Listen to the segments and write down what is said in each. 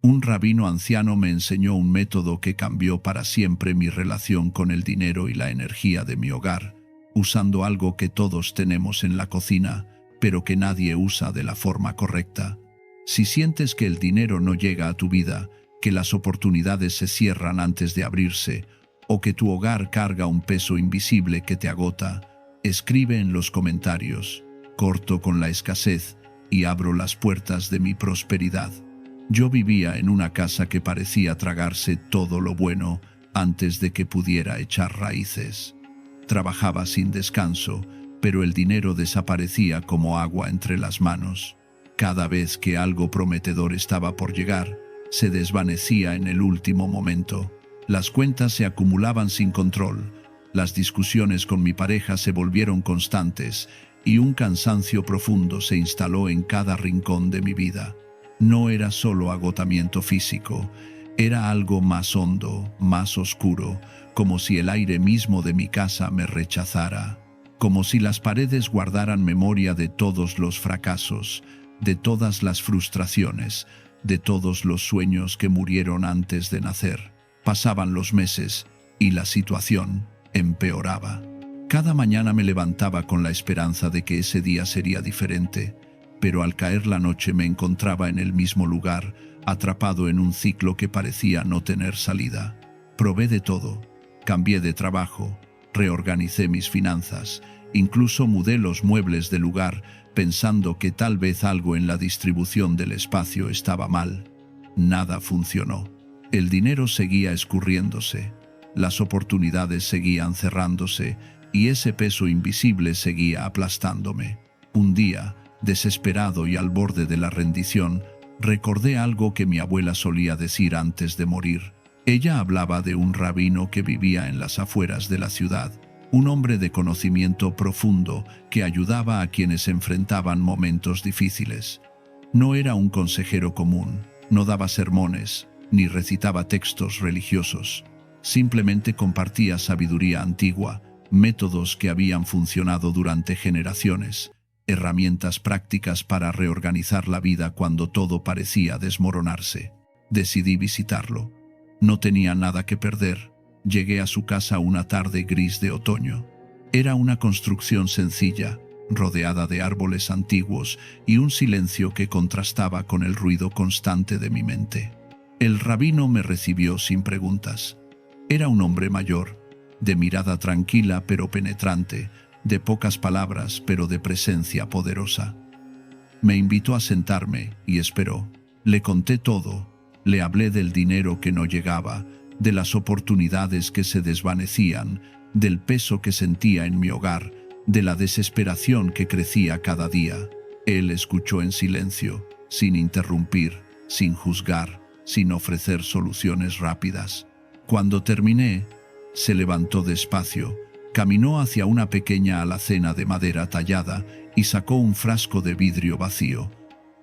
Un rabino anciano me enseñó un método que cambió para siempre mi relación con el dinero y la energía de mi hogar, usando algo que todos tenemos en la cocina, pero que nadie usa de la forma correcta. Si sientes que el dinero no llega a tu vida, que las oportunidades se cierran antes de abrirse, o que tu hogar carga un peso invisible que te agota, escribe en los comentarios: corto con la escasez y abro las puertas de mi prosperidad. Yo vivía en una casa que parecía tragarse todo lo bueno antes de que pudiera echar raíces. Trabajaba sin descanso, pero el dinero desaparecía como agua entre las manos. Cada vez que algo prometedor estaba por llegar, se desvanecía en el último momento. Las cuentas se acumulaban sin control, las discusiones con mi pareja se volvieron constantes y un cansancio profundo se instaló en cada rincón de mi vida. No era solo agotamiento físico, era algo más hondo, más oscuro, como si el aire mismo de mi casa me rechazara, como si las paredes guardaran memoria de todos los fracasos, de todas las frustraciones, de todos los sueños que murieron antes de nacer. Pasaban los meses y la situación empeoraba. Cada mañana me levantaba con la esperanza de que ese día sería diferente, pero al caer la noche me encontraba en el mismo lugar, atrapado en un ciclo que parecía no tener salida. Probé de todo, cambié de trabajo, reorganicé mis finanzas, incluso mudé los muebles de lugar, pensando que tal vez algo en la distribución del espacio estaba mal. Nada funcionó. El dinero seguía escurriéndose, las oportunidades seguían cerrándose y ese peso invisible seguía aplastándome. Un día, desesperado y al borde de la rendición, recordé algo que mi abuela solía decir antes de morir. Ella hablaba de un rabino que vivía en las afueras de la ciudad, un hombre de conocimiento profundo que ayudaba a quienes enfrentaban momentos difíciles. No era un consejero común, no daba sermones, ni recitaba textos religiosos. Simplemente compartía sabiduría antigua, métodos que habían funcionado durante generaciones, herramientas prácticas para reorganizar la vida cuando todo parecía desmoronarse. Decidí visitarlo. No tenía nada que perder. Llegué a su casa una tarde gris de otoño. Era una construcción sencilla, rodeada de árboles antiguos y un silencio que contrastaba con el ruido constante de mi mente. El rabino me recibió sin preguntas. Era un hombre mayor, de mirada tranquila pero penetrante, de pocas palabras pero de presencia poderosa. Me invitó a sentarme y esperó. Le conté todo, le hablé del dinero que no llegaba, de las oportunidades que se desvanecían, del peso que sentía en mi hogar, de la desesperación que crecía cada día. Él escuchó en silencio, sin interrumpir, sin juzgar, sin ofrecer soluciones rápidas. Cuando terminé, se levantó despacio, caminó hacia una pequeña alacena de madera tallada y sacó un frasco de vidrio vacío.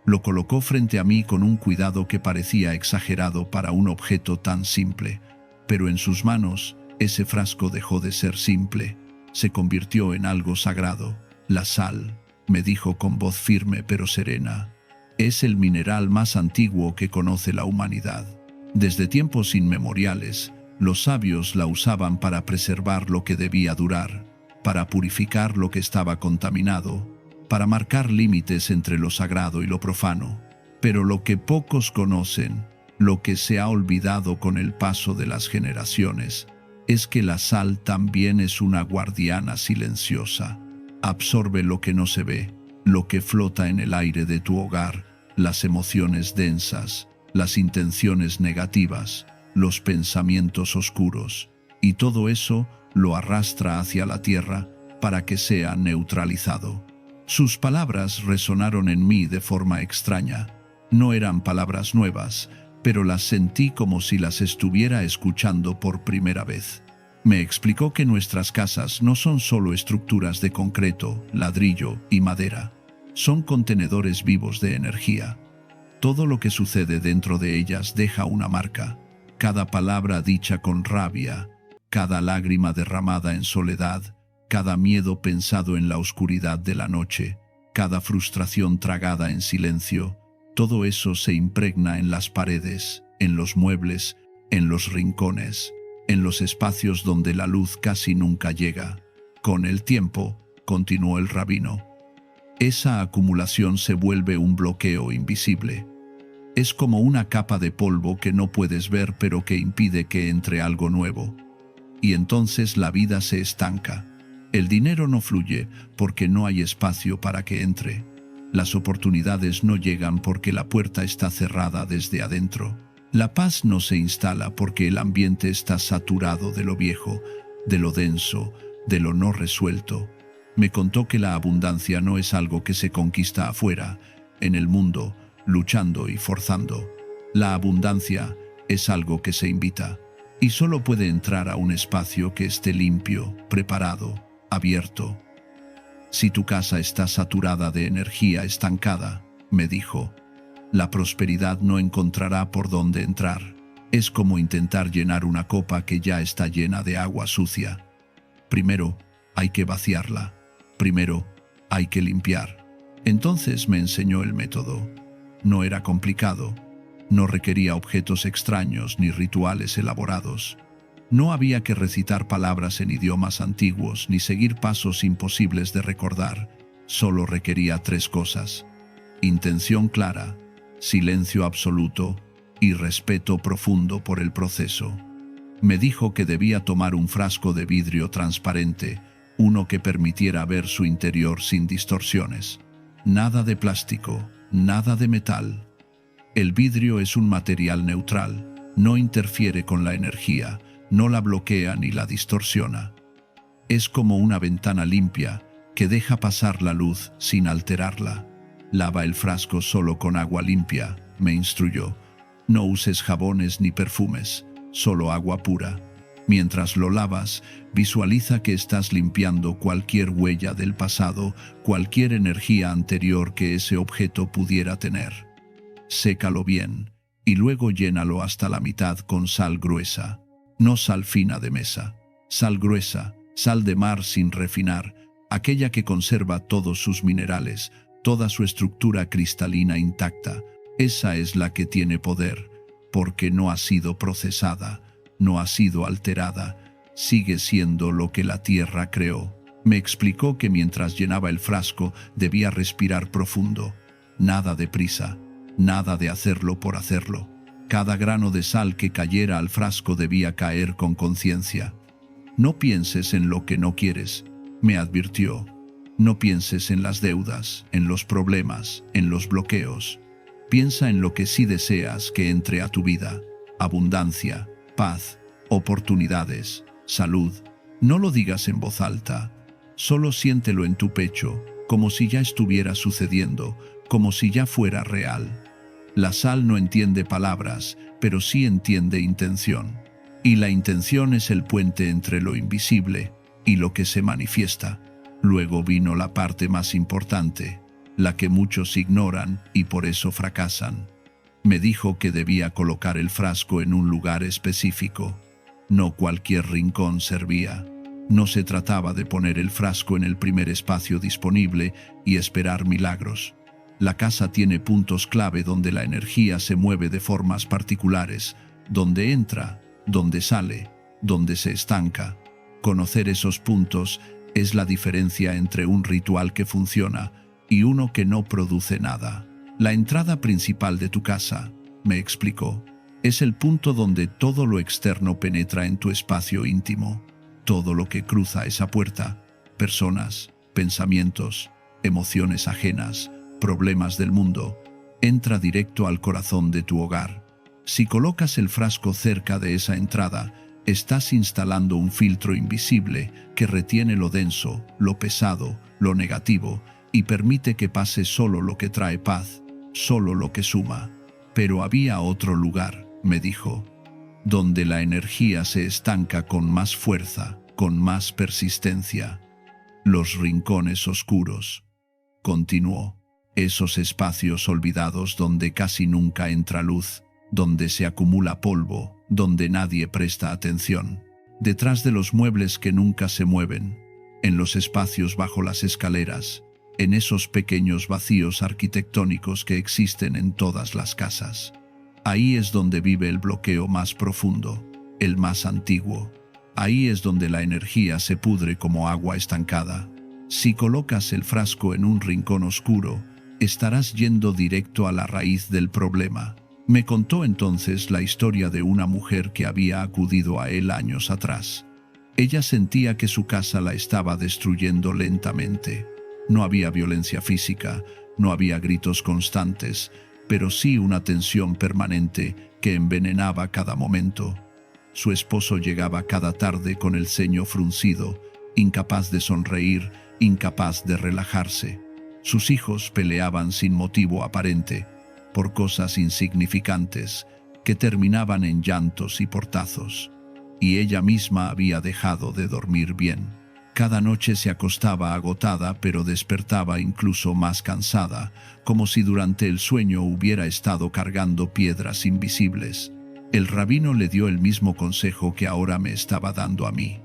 Lo colocó frente a mí con un cuidado que parecía exagerado para un objeto tan simple, pero en sus manos ese frasco dejó de ser simple, se convirtió en algo sagrado. La sal, me dijo con voz firme pero serena, es el mineral más antiguo que conoce la humanidad. Desde tiempos inmemoriales, los sabios la usaban para preservar lo que debía durar, para purificar lo que estaba contaminado, para marcar límites entre lo sagrado y lo profano. Pero lo que pocos conocen, lo que se ha olvidado con el paso de las generaciones, es que la sal también es una guardiana silenciosa. Absorbe lo que no se ve, lo que flota en el aire de tu hogar, las emociones densas, las intenciones negativas, los pensamientos oscuros, y todo eso lo arrastra hacia la tierra para que sea neutralizado. Sus palabras resonaron en mí de forma extraña. No eran palabras nuevas, pero las sentí como si las estuviera escuchando por primera vez. Me explicó que nuestras casas no son solo estructuras de concreto, ladrillo y madera. Son contenedores vivos de energía. Todo lo que sucede dentro de ellas deja una marca. Cada palabra dicha con rabia, cada lágrima derramada en soledad, cada miedo pensado en la oscuridad de la noche, cada frustración tragada en silencio, Todo eso se impregna en las paredes, en los muebles, en los rincones, en los espacios donde la luz casi nunca llega. Con el tiempo, continuó el rabino, esa acumulación se vuelve un bloqueo invisible. Es como una capa de polvo que no puedes ver pero que impide que entre algo nuevo. Y entonces la vida se estanca. El dinero no fluye porque no hay espacio para que entre. Las oportunidades no llegan porque la puerta está cerrada desde adentro. La paz no se instala porque el ambiente está saturado de lo viejo, de lo denso, de lo no resuelto. Me contó que la abundancia no es algo que se conquista afuera, en el mundo, luchando y forzando. La abundancia es algo que se invita, y solo puede entrar a un espacio que esté limpio, preparado, abierto. Si tu casa está saturada de energía estancada, me dijo, la prosperidad no encontrará por dónde entrar. Es como intentar llenar una copa que ya está llena de agua sucia. Primero, hay que vaciarla. Primero, hay que limpiar. Entonces me enseñó el método. No era complicado. No requería objetos extraños ni rituales elaborados. No había que recitar palabras en idiomas antiguos ni seguir pasos imposibles de recordar. Solo requería 3 cosas: intención clara, silencio absoluto y respeto profundo por el proceso. Me dijo que debía tomar un frasco de vidrio transparente, uno que permitiera ver su interior sin distorsiones. Nada de plástico, nada de metal. El vidrio es un material neutral, no interfiere con la energía, no la bloquea ni la distorsiona. Es como una ventana limpia que deja pasar la luz sin alterarla. Lava el frasco solo con agua limpia, me instruyó. No uses jabones ni perfumes, solo agua pura. Mientras lo lavas, visualiza que estás limpiando cualquier huella del pasado, cualquier energía anterior que ese objeto pudiera tener. Sécalo bien, y luego llénalo hasta la mitad con sal gruesa. No sal fina de mesa, sal gruesa, sal de mar sin refinar, aquella que conserva todos sus minerales, toda su estructura cristalina intacta. Esa es la que tiene poder, porque no ha sido procesada, no ha sido alterada, sigue siendo lo que la tierra creó. Me explicó que mientras llenaba el frasco debía respirar profundo. Nada de prisa, nada de hacerlo por hacerlo. Cada grano de sal que cayera al frasco debía caer con conciencia. No pienses en lo que no quieres, me advirtió. No pienses en las deudas, en los problemas, en los bloqueos. Piensa en lo que sí deseas que entre a tu vida: abundancia, paz, oportunidades, salud. No lo digas en voz alta, solo siéntelo en tu pecho, como si ya estuviera sucediendo, como si ya fuera real. La sal no entiende palabras, pero sí entiende intención. Y la intención es el puente entre lo invisible y lo que se manifiesta. Luego vino la parte más importante, la que muchos ignoran y por eso fracasan. Me dijo que debía colocar el frasco en un lugar específico. No cualquier rincón servía. No se trataba de poner el frasco en el primer espacio disponible y esperar milagros. La casa tiene puntos clave donde la energía se mueve de formas particulares, donde entra, donde sale, donde se estanca. Conocer esos puntos es la diferencia entre un ritual que funciona y uno que no produce nada. La entrada principal de tu casa, me explicó, es el punto donde todo lo externo penetra en tu espacio íntimo. Todo lo que cruza esa puerta, personas, pensamientos, emociones ajenas, problemas del mundo, entra directo al corazón de tu hogar. Si colocas el frasco cerca de esa entrada, estás instalando un filtro invisible que retiene lo denso, lo pesado, lo negativo y permite que pase solo lo que trae paz, solo lo que suma. Pero había otro lugar, me dijo, donde la energía se estanca con más fuerza, con más persistencia. Los rincones oscuros. Continuó. Esos espacios olvidados donde casi nunca entra luz, donde se acumula polvo, donde nadie presta atención. Detrás de los muebles que nunca se mueven, en los espacios bajo las escaleras, en esos pequeños vacíos arquitectónicos que existen en todas las casas. Ahí es donde vive el bloqueo más profundo, el más antiguo. Ahí es donde la energía se pudre como agua estancada. Si colocas el frasco en un rincón oscuro, estarás yendo directo a la raíz del problema. Me contó entonces la historia de una mujer que había acudido a él años atrás. Ella sentía que su casa la estaba destruyendo lentamente. No había violencia física, no había gritos constantes, pero sí una tensión permanente que envenenaba cada momento. Su esposo llegaba cada tarde con el ceño fruncido, incapaz de sonreír, incapaz de relajarse. Sus hijos peleaban sin motivo aparente, por cosas insignificantes, que terminaban en llantos y portazos. Y ella misma había dejado de dormir bien. Cada noche se acostaba agotada, pero despertaba incluso más cansada, como si durante el sueño hubiera estado cargando piedras invisibles. El rabino le dio el mismo consejo que ahora me estaba dando a mí.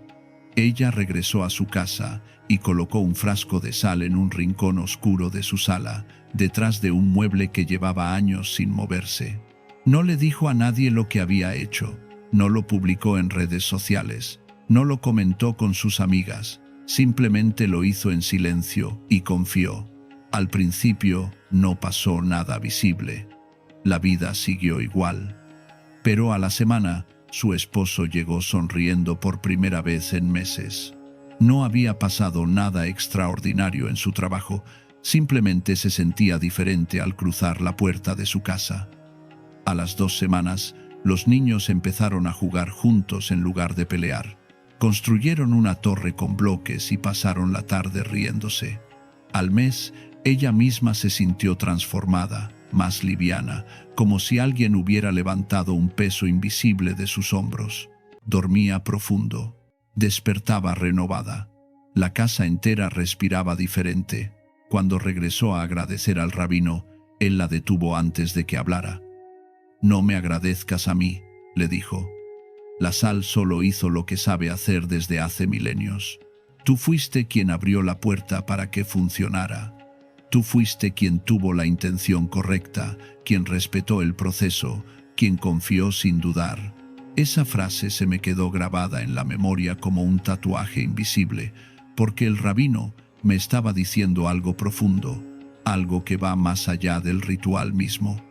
Ella regresó a su casa y colocó un frasco de sal en un rincón oscuro de su sala, detrás de un mueble que llevaba años sin moverse. No le dijo a nadie lo que había hecho, no lo publicó en redes sociales, no lo comentó con sus amigas, simplemente lo hizo en silencio y confió. Al principio no pasó nada visible. La vida siguió igual. Pero a la semana, su esposo llegó sonriendo por primera vez en meses. No había pasado nada extraordinario en su trabajo, simplemente se sentía diferente al cruzar la puerta de su casa. A las 2 semanas, los niños empezaron a jugar juntos en lugar de pelear. Construyeron una torre con bloques y pasaron la tarde riéndose. Al mes, ella misma se sintió transformada, más liviana, como si alguien hubiera levantado un peso invisible de sus hombros. Dormía profundo, despertaba renovada. La casa entera respiraba diferente. Cuando regresó a agradecer al rabino, él la detuvo antes de que hablara. «No me agradezcas a mí», le dijo. «La sal solo hizo lo que sabe hacer desde hace milenios. Tú fuiste quien abrió la puerta para que funcionara. Tú fuiste quien tuvo la intención correcta, quien respetó el proceso, quien confió sin dudar». Esa frase se me quedó grabada en la memoria como un tatuaje invisible, porque el rabino me estaba diciendo algo profundo, algo que va más allá del ritual mismo.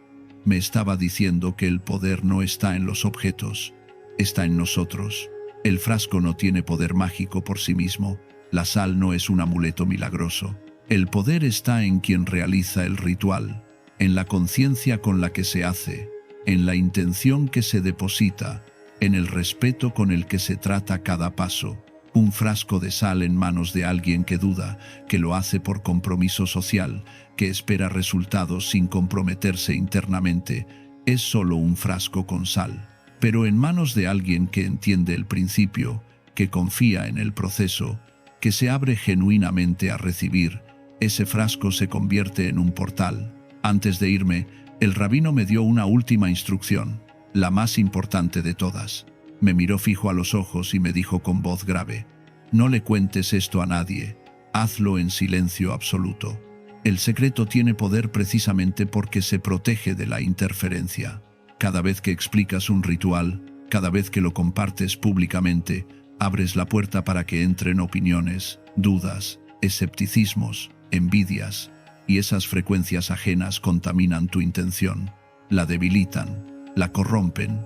Me estaba diciendo que el poder no está en los objetos, está en nosotros. El frasco no tiene poder mágico por sí mismo, la sal no es un amuleto milagroso. El poder está en quien realiza el ritual, en la conciencia con la que se hace, en la intención que se deposita, en el respeto con el que se trata cada paso. Un frasco de sal en manos de alguien que duda, que lo hace por compromiso social, que espera resultados sin comprometerse internamente, es solo un frasco con sal. Pero en manos de alguien que entiende el principio, que confía en el proceso, que se abre genuinamente a recibir, ese frasco se convierte en un portal. Antes de irme, el rabino me dio una última instrucción, la más importante de todas. Me miró fijo a los ojos y me dijo con voz grave: «No le cuentes esto a nadie, hazlo en silencio absoluto. El secreto tiene poder precisamente porque se protege de la interferencia. Cada vez que explicas un ritual, cada vez que lo compartes públicamente, abres la puerta para que entren opiniones, dudas, escepticismos, envidias, y esas frecuencias ajenas contaminan tu intención, la debilitan, la corrompen».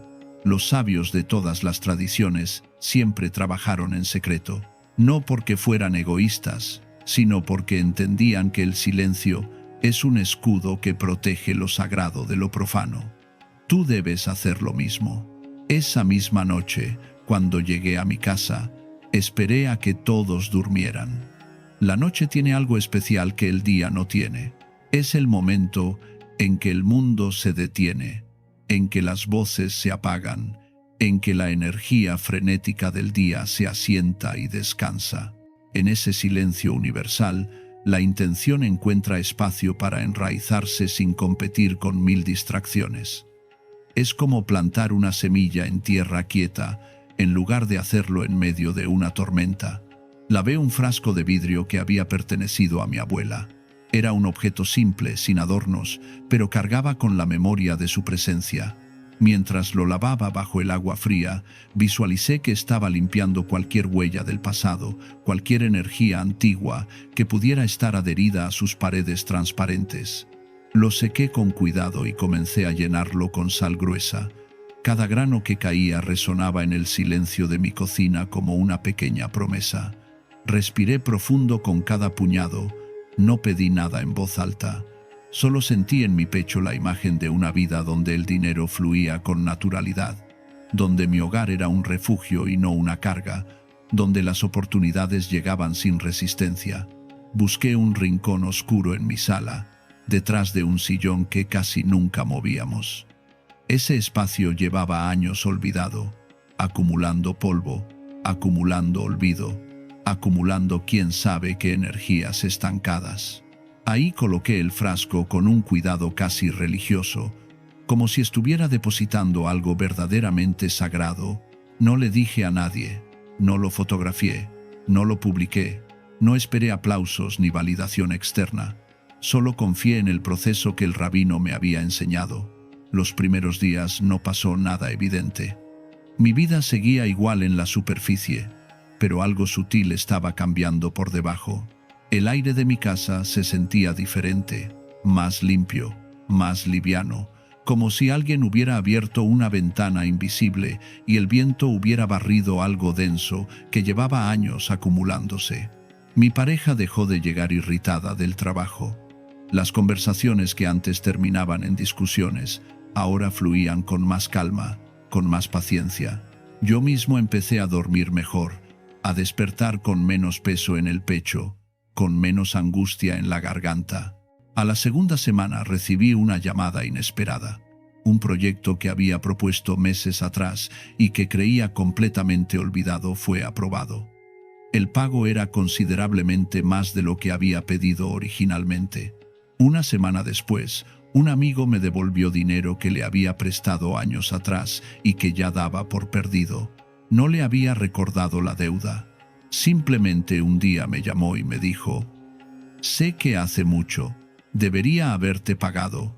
Los sabios de todas las tradiciones siempre trabajaron en secreto, no porque fueran egoístas, sino porque entendían que el silencio es un escudo que protege lo sagrado de lo profano. Tú debes hacer lo mismo. Esa misma noche, cuando llegué a mi casa, esperé a que todos durmieran. La noche tiene algo especial que el día no tiene. Es el momento en que el mundo se detiene, en que las voces se apagan, en que la energía frenética del día se asienta y descansa. En ese silencio universal, la intención encuentra espacio para enraizarse sin competir con 1000 distracciones. Es como plantar una semilla en tierra quieta, en lugar de hacerlo en medio de una tormenta. Lavé un frasco de vidrio que había pertenecido a mi abuela. Era un objeto simple, sin adornos, pero cargaba con la memoria de su presencia. Mientras lo lavaba bajo el agua fría, visualicé que estaba limpiando cualquier huella del pasado, cualquier energía antigua que pudiera estar adherida a sus paredes transparentes. Lo sequé con cuidado y comencé a llenarlo con sal gruesa. Cada grano que caía resonaba en el silencio de mi cocina como una pequeña promesa. Respiré profundo con cada puñado. No pedí nada en voz alta. Solo sentí en mi pecho la imagen de una vida donde el dinero fluía con naturalidad, donde mi hogar era un refugio y no una carga, donde las oportunidades llegaban sin resistencia. Busqué un rincón oscuro en mi sala, detrás de un sillón que casi nunca movíamos. Ese espacio llevaba años olvidado, acumulando polvo, acumulando olvido, acumulando quién sabe qué energías estancadas. Ahí coloqué el frasco con un cuidado casi religioso, como si estuviera depositando algo verdaderamente sagrado. No le dije a nadie, no lo fotografié, no lo publiqué, no esperé aplausos ni validación externa. Solo confié en el proceso que el rabino me había enseñado. Los primeros días no pasó nada evidente. Mi vida seguía igual en la superficie, pero algo sutil estaba cambiando por debajo. El aire de mi casa se sentía diferente, más limpio, más liviano, como si alguien hubiera abierto una ventana invisible y el viento hubiera barrido algo denso que llevaba años acumulándose. Mi pareja dejó de llegar irritada del trabajo. Las conversaciones que antes terminaban en discusiones, ahora fluían con más calma, con más paciencia. Yo mismo empecé a dormir mejor, a despertar con menos peso en el pecho, con menos angustia en la garganta. A la segunda semana recibí una llamada inesperada. Un proyecto que había propuesto meses atrás y que creía completamente olvidado fue aprobado. El pago era considerablemente más de lo que había pedido originalmente. Una semana después, un amigo me devolvió dinero que le había prestado años atrás y que ya daba por perdido. No le había recordado la deuda. Simplemente un día me llamó y me dijo: «Sé que hace mucho. Debería haberte pagado.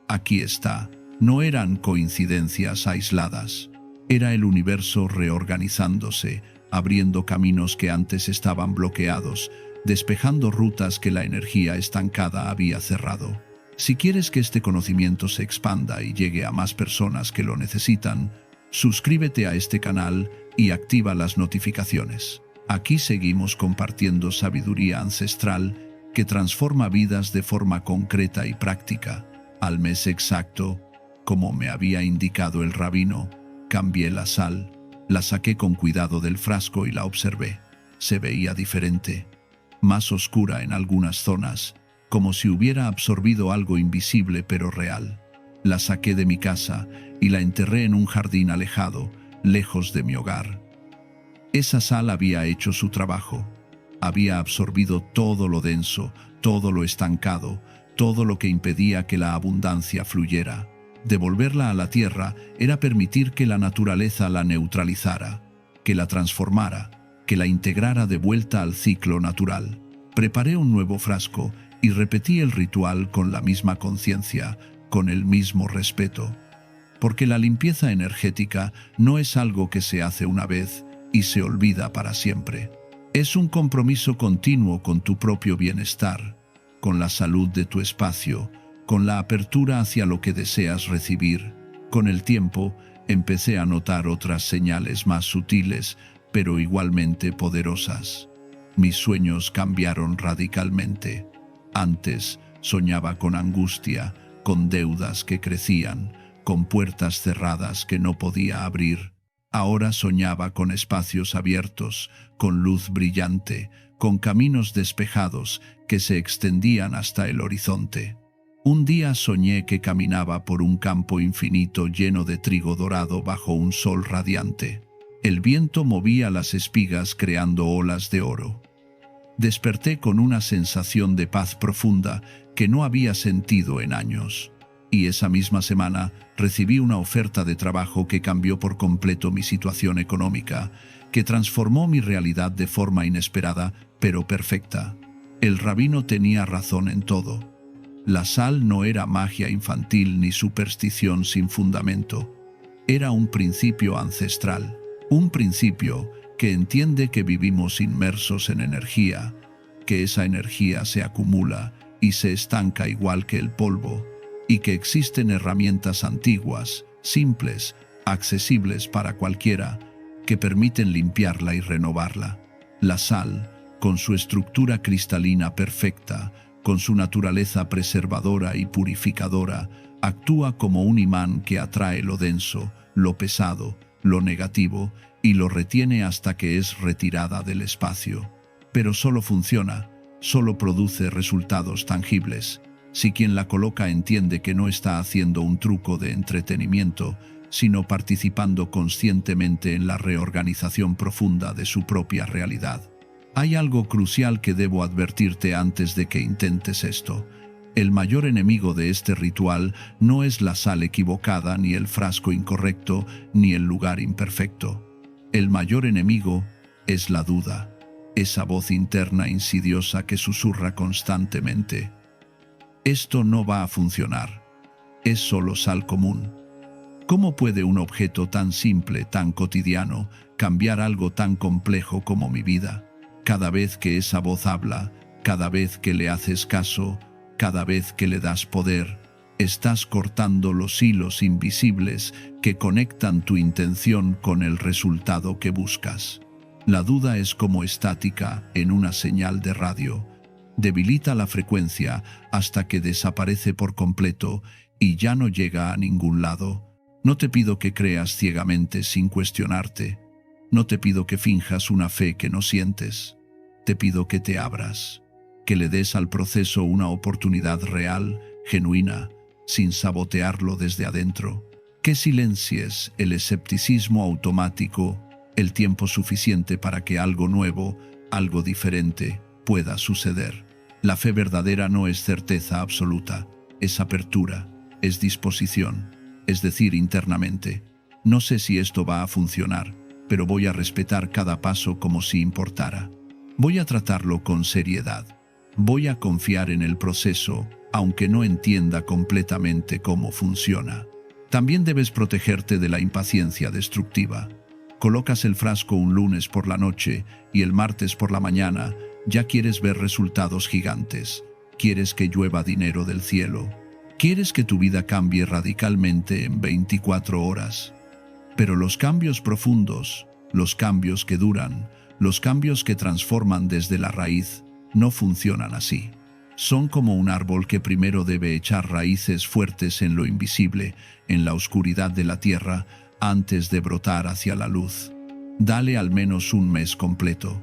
Aquí está». No eran coincidencias aisladas. Era el universo reorganizándose, abriendo caminos que antes estaban bloqueados, despejando rutas que la energía estancada había cerrado. Si quieres que este conocimiento se expanda y llegue a más personas que lo necesitan, suscríbete a este canal y activa las notificaciones. Aquí seguimos compartiendo sabiduría ancestral que transforma vidas de forma concreta y práctica. Al mes exacto, como me había indicado el rabino, cambié la sal, la saqué con cuidado del frasco y la observé. Se veía diferente, más oscura en algunas zonas, como si hubiera absorbido algo invisible pero real. La saqué de mi casa y la enterré en un jardín alejado, lejos de mi hogar. Esa sal había hecho su trabajo. Había absorbido todo lo denso, todo lo estancado, todo lo que impedía que la abundancia fluyera. Devolverla a la tierra era permitir que la naturaleza la neutralizara, que la transformara, que la integrara de vuelta al ciclo natural. Preparé un nuevo frasco y repetí el ritual con la misma conciencia, con el mismo respeto. Porque la limpieza energética no es algo que se hace una vez y se olvida para siempre. Es un compromiso continuo con tu propio bienestar, con la salud de tu espacio, con la apertura hacia lo que deseas recibir. Con el tiempo, empecé a notar otras señales más sutiles, pero igualmente poderosas. Mis sueños cambiaron radicalmente. Antes, soñaba con angustia, con deudas que crecían, con puertas cerradas que no podía abrir. Ahora soñaba con espacios abiertos, con luz brillante, con caminos despejados que se extendían hasta el horizonte. Un día soñé que caminaba por un campo infinito lleno de trigo dorado bajo un sol radiante. El viento movía las espigas creando olas de oro. Desperté con una sensación de paz profunda que no había sentido en años. Y esa misma semana recibí una oferta de trabajo que cambió por completo mi situación económica, que transformó mi realidad de forma inesperada, pero perfecta. El rabino tenía razón en todo. La sal no era magia infantil ni superstición sin fundamento. Era un principio ancestral, un principio que entiende que vivimos inmersos en energía, que esa energía se acumula y se estanca igual que el polvo, y que existen herramientas antiguas, simples, accesibles para cualquiera, que permiten limpiarla y renovarla. La sal, con su estructura cristalina perfecta, con su naturaleza preservadora y purificadora, actúa como un imán que atrae lo denso, lo pesado, lo negativo y lo retiene hasta que es retirada del espacio. Pero solo funciona, solo produce resultados tangibles, si quien la coloca entiende que no está haciendo un truco de entretenimiento, sino participando conscientemente en la reorganización profunda de su propia realidad. Hay algo crucial que debo advertirte antes de que intentes esto. El mayor enemigo de este ritual no es la sal equivocada, ni el frasco incorrecto, ni el lugar imperfecto. El mayor enemigo es la duda, esa voz interna insidiosa que susurra constantemente: esto no va a funcionar, es solo sal común. ¿Cómo puede un objeto tan simple, tan cotidiano, cambiar algo tan complejo como mi vida? Cada vez que esa voz habla, cada vez que le haces caso, cada vez que le das poder, estás cortando los hilos invisibles que conectan tu intención con el resultado que buscas. La duda es como estática en una señal de radio. Debilita la frecuencia hasta que desaparece por completo y ya no llega a ningún lado. No te pido que creas ciegamente sin cuestionarte. No te pido que finjas una fe que no sientes. Te pido que te abras, que le des al proceso una oportunidad real, genuina, sin sabotearlo desde adentro. Que silencies el escepticismo automático el tiempo suficiente para que algo nuevo, algo diferente, pueda suceder. La fe verdadera no es certeza absoluta, es apertura, es disposición, es decir, internamente: no sé si esto va a funcionar, pero voy a respetar cada paso como si importara. Voy a tratarlo con seriedad. Voy a confiar en el proceso, aunque no entienda completamente cómo funciona. También debes protegerte de la impaciencia destructiva. Colocas el frasco un lunes por la noche y el martes por la mañana ya quieres ver resultados gigantes. Quieres que llueva dinero del cielo. Quieres que tu vida cambie radicalmente en 24 horas. Pero los cambios profundos, los cambios que duran, los cambios que transforman desde la raíz, no funcionan así. Son como un árbol que primero debe echar raíces fuertes en lo invisible, en la oscuridad de la tierra, antes de brotar hacia la luz. Dale al menos un mes completo.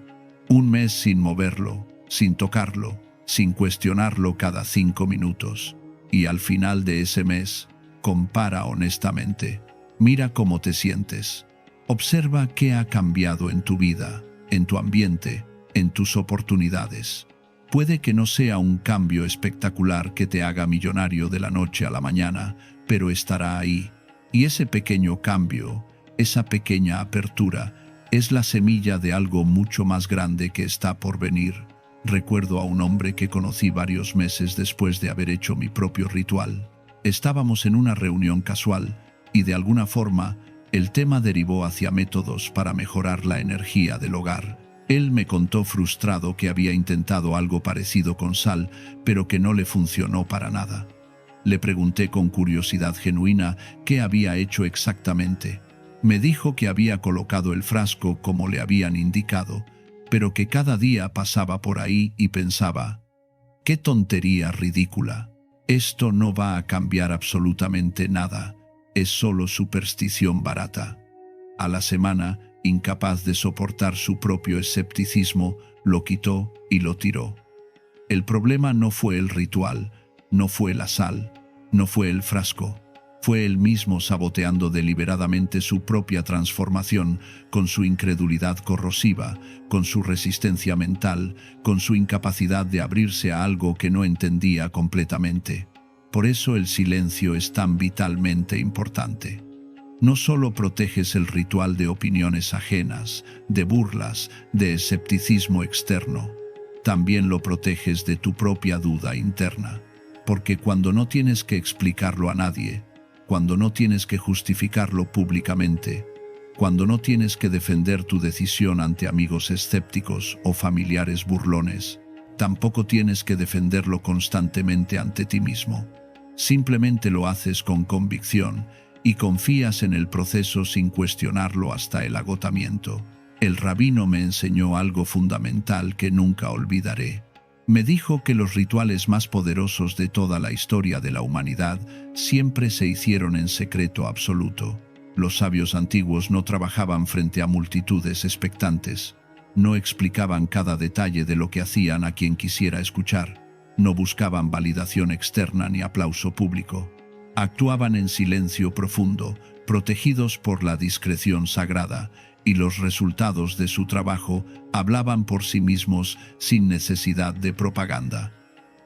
Un mes sin moverlo, sin tocarlo, sin cuestionarlo cada 5 minutos. Y al final de ese mes, compara honestamente. Mira cómo te sientes. Observa qué ha cambiado en tu vida, en tu ambiente, en tus oportunidades. Puede que no sea un cambio espectacular que te haga millonario de la noche a la mañana, pero estará ahí. Y ese pequeño cambio, esa pequeña apertura, es la semilla de algo mucho más grande que está por venir. Recuerdo a un hombre que conocí varios meses después de haber hecho mi propio ritual. Estábamos en una reunión casual y de alguna forma el tema derivó hacia métodos para mejorar la energía del hogar. Él me contó frustrado que había intentado algo parecido con sal, pero que no le funcionó para nada. Le pregunté con curiosidad genuina qué había hecho exactamente. Me dijo que había colocado el frasco como le habían indicado, pero que cada día pasaba por ahí y pensaba: ¡qué tontería ridícula! Esto no va a cambiar absolutamente nada, es solo superstición barata. A la semana, incapaz de soportar su propio escepticismo, lo quitó y lo tiró. El problema no fue el ritual, no fue la sal, no fue el frasco. Fue él mismo saboteando deliberadamente su propia transformación, con su incredulidad corrosiva, con su resistencia mental, con su incapacidad de abrirse a algo que no entendía completamente. Por eso el silencio es tan vitalmente importante. No solo proteges el ritual de opiniones ajenas, de burlas, de escepticismo externo. también lo proteges de tu propia duda interna. Porque cuando no tienes que explicarlo a nadie, cuando no tienes que justificarlo públicamente, cuando no tienes que defender tu decisión ante amigos escépticos o familiares burlones, tampoco tienes que defenderlo constantemente ante ti mismo. Simplemente lo haces con convicción y confías en el proceso sin cuestionarlo hasta el agotamiento. El rabino me enseñó algo fundamental que nunca olvidaré. Me dijo que los rituales más poderosos de toda la historia de la humanidad siempre se hicieron en secreto absoluto. Los sabios antiguos no trabajaban frente a multitudes expectantes. No explicaban cada detalle de lo que hacían a quien quisiera escuchar. No buscaban validación externa ni aplauso público. Actuaban en silencio profundo, protegidos por la discreción sagrada, y los resultados de su trabajo hablaban por sí mismos sin necesidad de propaganda.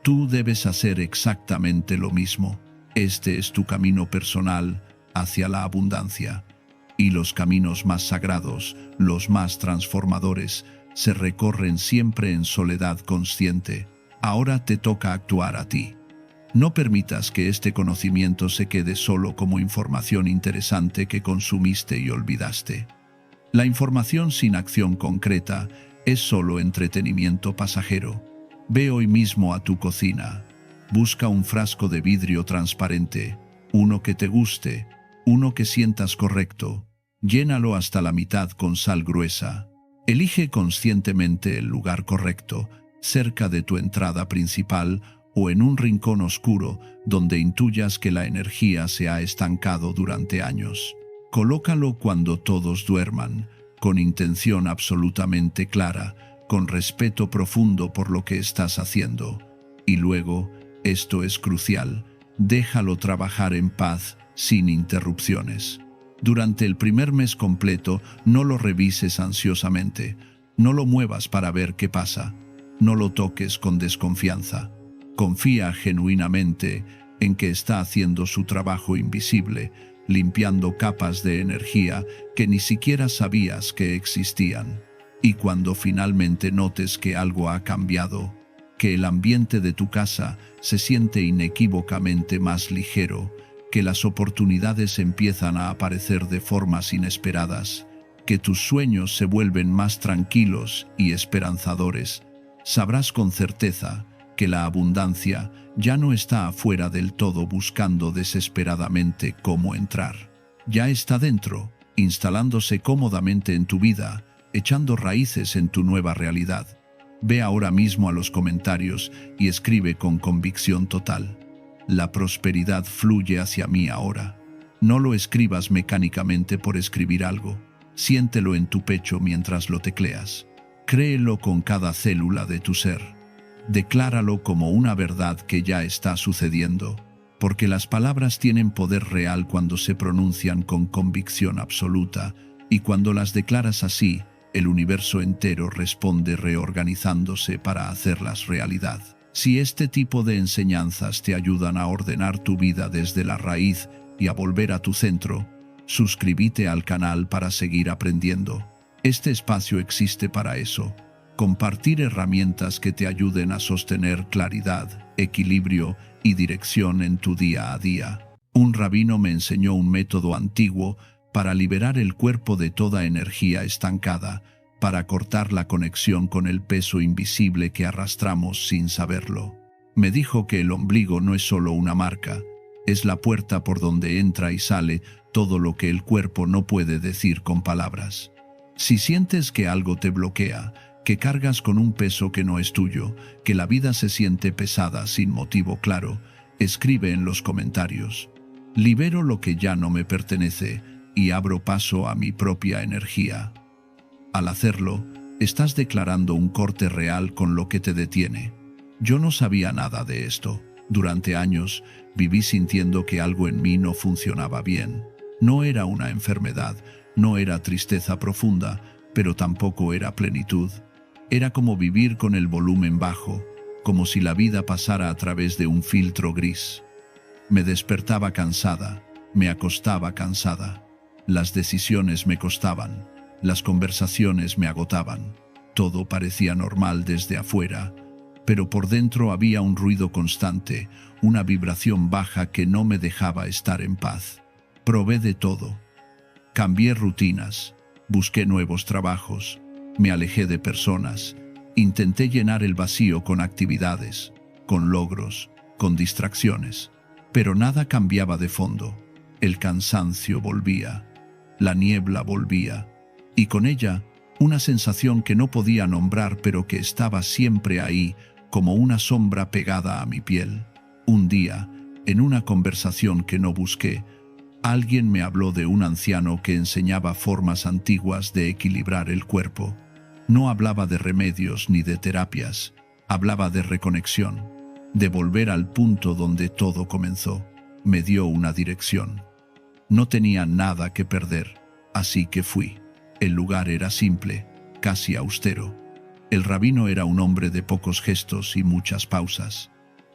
Tú debes hacer exactamente lo mismo. Este es tu camino personal hacia la abundancia. Y los caminos más sagrados, los más transformadores, se recorren siempre en soledad consciente. Ahora te toca actuar a ti. No permitas que este conocimiento se quede solo como información interesante que consumiste y olvidaste. La información sin acción concreta es solo entretenimiento pasajero. Ve hoy mismo a tu cocina. Busca un frasco de vidrio transparente, uno que te guste, uno que sientas correcto. Llénalo hasta la mitad con sal gruesa. Elige conscientemente el lugar correcto, cerca de tu entrada principal o en un rincón oscuro donde intuyas que la energía se ha estancado durante años. Colócalo cuando todos duerman, con intención absolutamente clara, con respeto profundo por lo que estás haciendo. Y luego, esto es crucial, déjalo trabajar en paz, sin interrupciones. Durante el primer mes completo, no lo revises ansiosamente, no lo muevas para ver qué pasa, no lo toques con desconfianza. Confía genuinamente en que está haciendo su trabajo invisible, limpiando capas de energía que ni siquiera sabías que existían. Y cuando finalmente notes que algo ha cambiado, que el ambiente de tu casa se siente inequívocamente más ligero, que las oportunidades empiezan a aparecer de formas inesperadas, que tus sueños se vuelven más tranquilos y esperanzadores, sabrás con certeza que la abundancia ya no está afuera del todo buscando desesperadamente cómo entrar. Ya está dentro, instalándose cómodamente en tu vida, echando raíces en tu nueva realidad. Ve ahora mismo a los comentarios y escribe con convicción total: la prosperidad fluye hacia mí ahora. No lo escribas mecánicamente por escribir algo. Siéntelo en tu pecho mientras lo tecleas. Créelo con cada célula de tu ser. Decláralo como una verdad que ya está sucediendo, porque las palabras tienen poder real cuando se pronuncian con convicción absoluta, y cuando las declaras así, el universo entero responde reorganizándose para hacerlas realidad. Si este tipo de enseñanzas te ayudan a ordenar tu vida desde la raíz y a volver a tu centro, suscríbete al canal para seguir aprendiendo. Este espacio existe para eso. Compartir herramientas que te ayuden a sostener claridad, equilibrio y dirección en tu día a día. Un rabino me enseñó un método antiguo para liberar el cuerpo de toda energía estancada, para cortar la conexión con el peso invisible que arrastramos sin saberlo. Me dijo que el ombligo no es solo una marca, es la puerta por donde entra y sale todo lo que el cuerpo no puede decir con palabras. Si sientes que algo te bloquea, que cargas con un peso que no es tuyo, que la vida se siente pesada sin motivo claro, escribe en los comentarios: libero lo que ya no me pertenece y abro paso a mi propia energía. Al hacerlo, estás declarando un corte real con lo que te detiene. Yo no sabía nada de esto. Durante años, viví sintiendo que algo en mí no funcionaba bien. No era una enfermedad, no era tristeza profunda, pero tampoco era plenitud. Era como vivir con el volumen bajo, como si la vida pasara a través de un filtro gris. Me despertaba cansada, me acostaba cansada. Las decisiones me costaban, las conversaciones me agotaban. Todo parecía normal desde afuera, pero por dentro había un ruido constante, una vibración baja que no me dejaba estar en paz. Probé de todo. Cambié rutinas, busqué nuevos trabajos, me alejé de personas, intenté llenar el vacío con actividades, con logros, con distracciones, pero nada cambiaba de fondo. El cansancio volvía, la niebla volvía, y con ella una sensación que no podía nombrar pero que estaba siempre ahí, como una sombra pegada a mi piel. Un día, en una conversación que no busqué, alguien me habló de un anciano que enseñaba formas antiguas de equilibrar el cuerpo. No hablaba de remedios ni de terapias, hablaba de reconexión, de volver al punto donde todo comenzó. Me dio una dirección. No tenía nada que perder, así que fui. El lugar era simple, casi austero. El rabino era un hombre de pocos gestos y muchas pausas.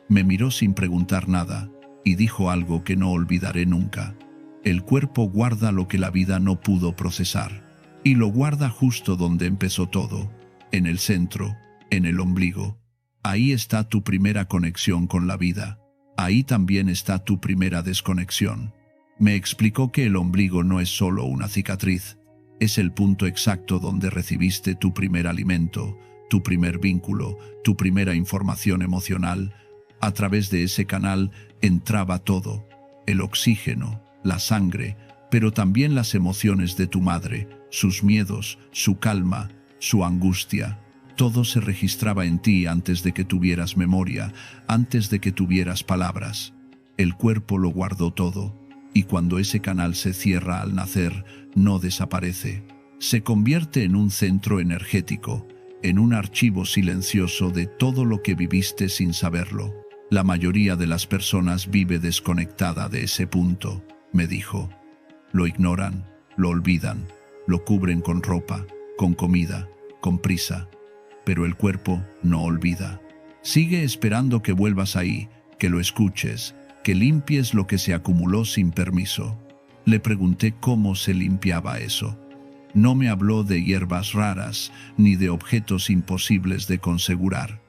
Me miró sin preguntar nada y dijo algo que no olvidaré nunca. El cuerpo guarda lo que la vida no pudo procesar, y lo guarda justo donde empezó todo, en el centro, en el ombligo. Ahí está tu primera conexión con la vida. Ahí también está tu primera desconexión. Me explicó que el ombligo no es solo una cicatriz, es el punto exacto donde recibiste tu primer alimento, tu primer vínculo, tu primera información emocional. A través de ese canal entraba todo, el oxígeno, la sangre, pero también las emociones de tu madre, sus miedos, su calma, su angustia. Todo se registraba en ti antes de que tuvieras memoria, antes de que tuvieras palabras. El cuerpo lo guardó todo, y cuando ese canal se cierra al nacer, no desaparece. Se convierte en un centro energético, en un archivo silencioso de todo lo que viviste sin saberlo. La mayoría de las personas vive desconectada de ese punto, me dijo. Lo ignoran, lo olvidan, lo cubren con ropa, con comida, con prisa. Pero el cuerpo no olvida. Sigue esperando que vuelvas ahí, que lo escuches, que limpies lo que se acumuló sin permiso. Le pregunté cómo se limpiaba eso. No me habló de hierbas raras ni de objetos imposibles de conjurar.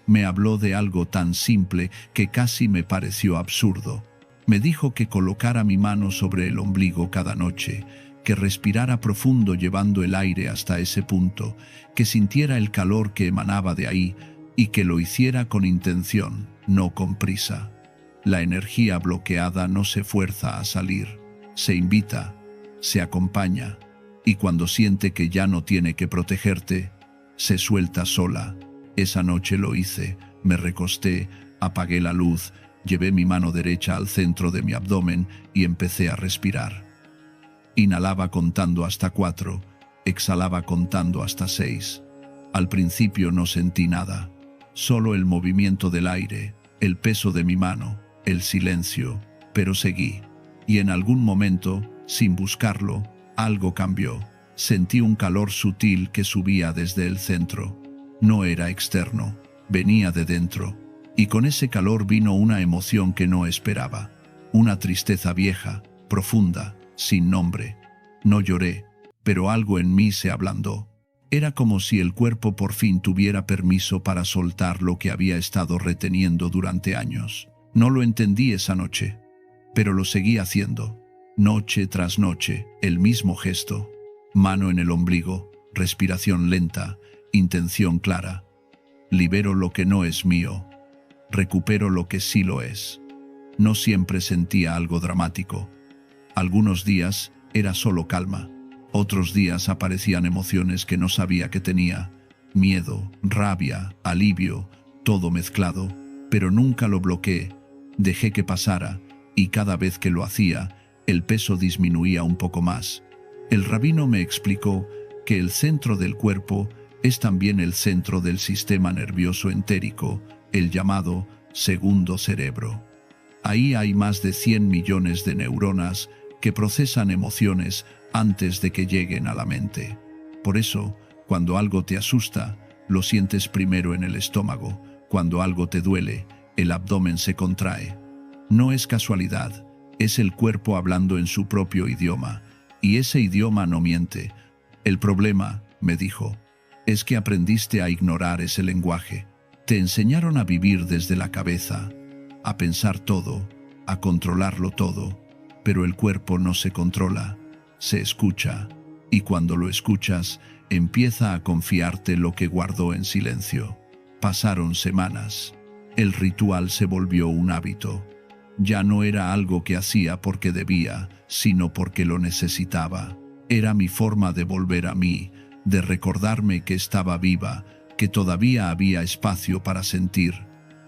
Me habló de algo tan simple que casi me pareció absurdo. Me dijo que colocara mi mano sobre el ombligo cada noche, que respirara profundo llevando el aire hasta ese punto, que sintiera el calor que emanaba de ahí y que lo hiciera con intención, no con prisa. La energía bloqueada no se fuerza a salir, se invita, se acompaña, y cuando siente que ya no tiene que protegerte, se suelta sola. Esa noche lo hice, me recosté, apagué la luz, llevé mi mano derecha al centro de mi abdomen y empecé a respirar. Inhalaba contando hasta 4, exhalaba contando hasta 6. Al principio no sentí nada, solo el movimiento del aire, el peso de mi mano, el silencio, pero seguí. Y en algún momento, sin buscarlo, algo cambió. Sentí un calor sutil que subía desde el centro. No era externo, venía de dentro. Y con ese calor vino una emoción que no esperaba. Una tristeza vieja, profunda, sin nombre. No lloré, pero algo en mí se ablandó. Era como si el cuerpo por fin tuviera permiso para soltar lo que había estado reteniendo durante años. No lo entendí esa noche, pero lo seguí haciendo. Noche tras noche, el mismo gesto. Mano en el ombligo, respiración lenta, intención clara. Libero lo que no es mío. Recupero lo que sí lo es. No siempre sentía algo dramático. Algunos días era solo calma. Otros días aparecían emociones que no sabía que tenía. Miedo, rabia, alivio, todo mezclado. Pero nunca lo bloqueé. Dejé que pasara, y cada vez que lo hacía, el peso disminuía un poco más. El rabino me explicó que el centro del cuerpo es también el centro del sistema nervioso entérico, el llamado segundo cerebro. Ahí hay más de 100 millones de neuronas que procesan emociones antes de que lleguen a la mente. Por eso, cuando algo te asusta, lo sientes primero en el estómago. Cuando algo te duele, el abdomen se contrae. No es casualidad, es el cuerpo hablando en su propio idioma, y ese idioma no miente. El problema, me dijo, Es que aprendiste a ignorar ese lenguaje. Te enseñaron a vivir desde la cabeza, a pensar todo, a controlarlo todo, pero el cuerpo no se controla, se escucha, y cuando lo escuchas, empieza a confiarte lo que guardó en silencio. Pasaron semanas. El ritual se volvió un hábito. Ya no era algo que hacía porque debía, sino porque lo necesitaba. Era mi forma de volver a mí, de recordarme que estaba viva, que todavía había espacio para sentir.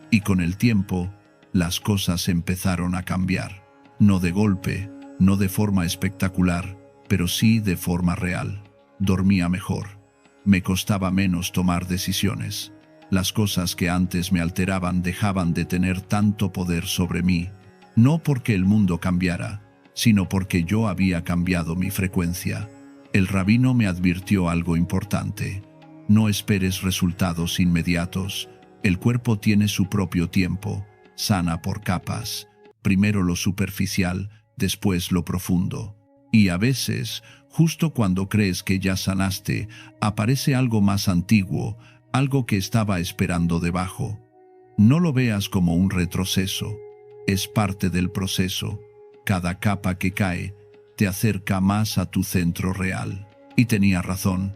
Y con el tiempo, las cosas empezaron a cambiar. No de golpe, no de forma espectacular, pero sí de forma real. Dormía mejor. Me costaba menos tomar decisiones. Las cosas que antes me alteraban dejaban de tener tanto poder sobre mí, no porque el mundo cambiara, sino porque yo había cambiado mi frecuencia. El rabino me advirtió algo importante. No esperes resultados inmediatos. El cuerpo tiene su propio tiempo, sana por capas. Primero lo superficial, después lo profundo. Y a veces, justo cuando crees que ya sanaste, aparece algo más antiguo, algo que estaba esperando debajo. No lo veas como un retroceso. Es parte del proceso. Cada capa que cae te acerca más a tu centro real. Y tenía razón.